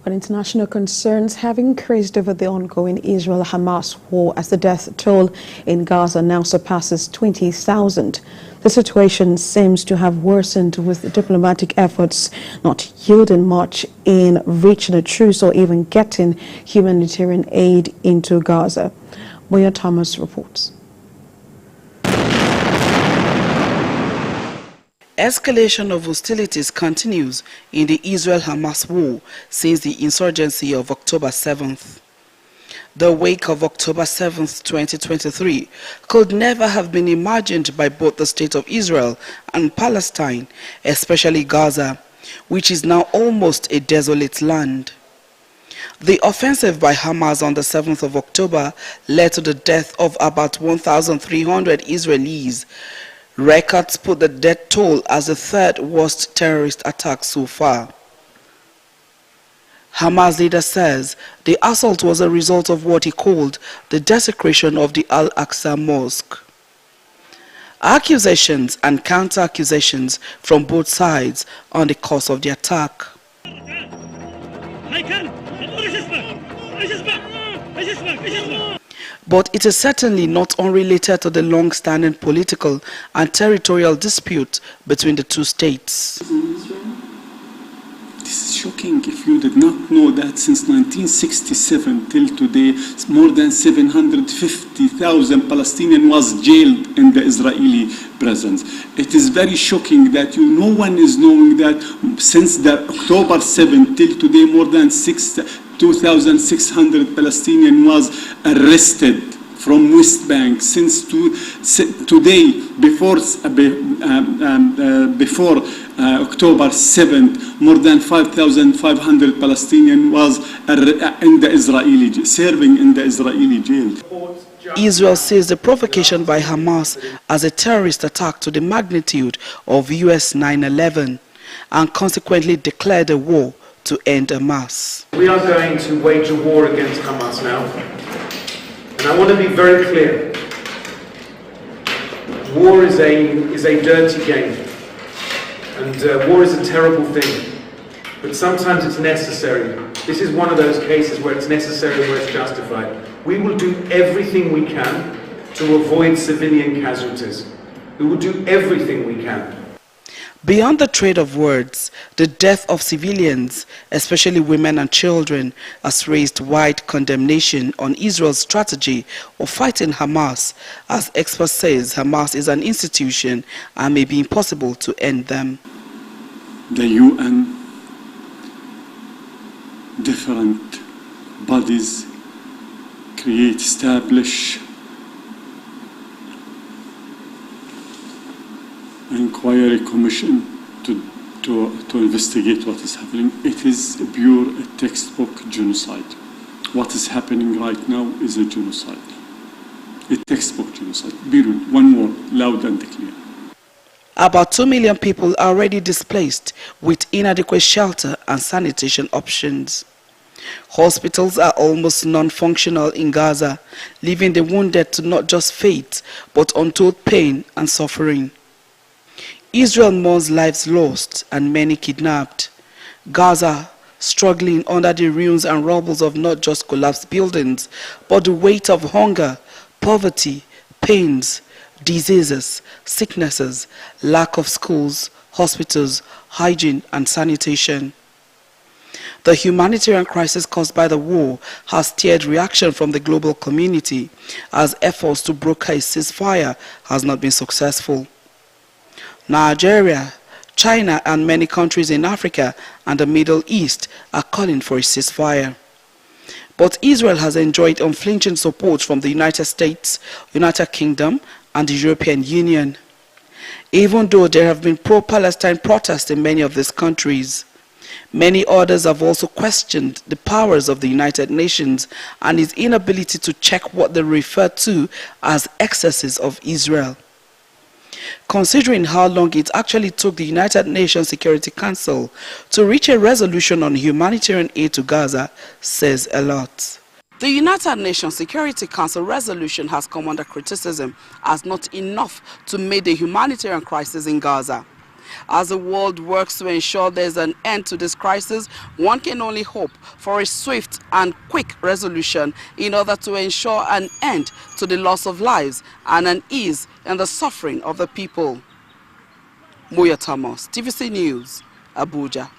But international concerns have increased over the ongoing Israel-Hamas war as the death toll in Gaza now surpasses 20,000. The situation seems to have worsened, with diplomatic efforts not yielding much in reaching a truce or even getting humanitarian aid into Gaza. Moya Thomas reports. Escalation of hostilities continues in the Israel-Hamas war since the insurgency of October 7th. The wake of October 7th, 2023 could never have been imagined by both the State of Israel and Palestine, especially Gaza, which is now almost a desolate land. The offensive by Hamas on the 7th of October led to the death of about 1,300 Israelis. Records put the death toll as the third worst terrorist attack so far. Hamas leader says the assault was a result of what he called the desecration of the Al-Aqsa Mosque. Accusations and counter-accusations from both sides on the cause of the attack. But it is certainly not unrelated to the long-standing political and territorial dispute between the two states. This is shocking if you did not know that since 1967 till today, more than 750,000 Palestinians was jailed in the Israeli prisons. It is very shocking that no one is knowing that since the October 7 till today, more than 2,600 Palestinians was arrested from West Bank since today, before October 7th, more than 5,500 Palestinians was in the serving in the Israeli jail. Israel sees the provocation by Hamas as a terrorist attack to the magnitude of US 9/11 and consequently declared a war to end Hamas. We are going to wage a war against Hamas now. And I want to be very clear. War is a dirty game. And war is a terrible thing. But sometimes it's necessary. This is one of those cases where it's necessary, where it's justified. We will do everything we can to avoid civilian casualties. We will do everything we can. Beyond the trade of words, the death of civilians, especially women and children, has raised wide condemnation on Israel's strategy of fighting Hamas. As experts say, Hamas is an institution and may be impossible to end them. The UN, different bodies establish inquiry commission to investigate what is happening. It is a textbook genocide. What is happening right now is a genocide. A textbook genocide. Period. One word, loud and clear. About 2 million people are already displaced with inadequate shelter and sanitation options. Hospitals are almost non-functional in Gaza, leaving the wounded to not just fate, but untold pain and suffering. Israel mourns lives lost and many kidnapped. Gaza struggling under the ruins and rubble of not just collapsed buildings, but the weight of hunger, poverty, pains, diseases, sicknesses, lack of schools, hospitals, hygiene and sanitation. The humanitarian crisis caused by the war has stirred reaction from the global community as efforts to broker a ceasefire has not been successful. Nigeria, China and many countries in Africa and the Middle East are calling for a ceasefire. But Israel has enjoyed unflinching support from the United States, United Kingdom and the European Union. Even though there have been pro-Palestine protests in many of these countries, many others have also questioned the powers of the United Nations and its inability to check what they refer to as excesses of Israel. Considering how long it actually took the United Nations Security Council to reach a resolution on humanitarian aid to Gaza, says a lot. The United Nations Security Council resolution has come under criticism as not enough to meet the humanitarian crisis in Gaza. As the world works to ensure there's an end to this crisis, one can only hope for a swift and quick resolution in order to ensure an end to the loss of lives and an ease in the suffering of the people. Moya Thomas, TVC News, Abuja.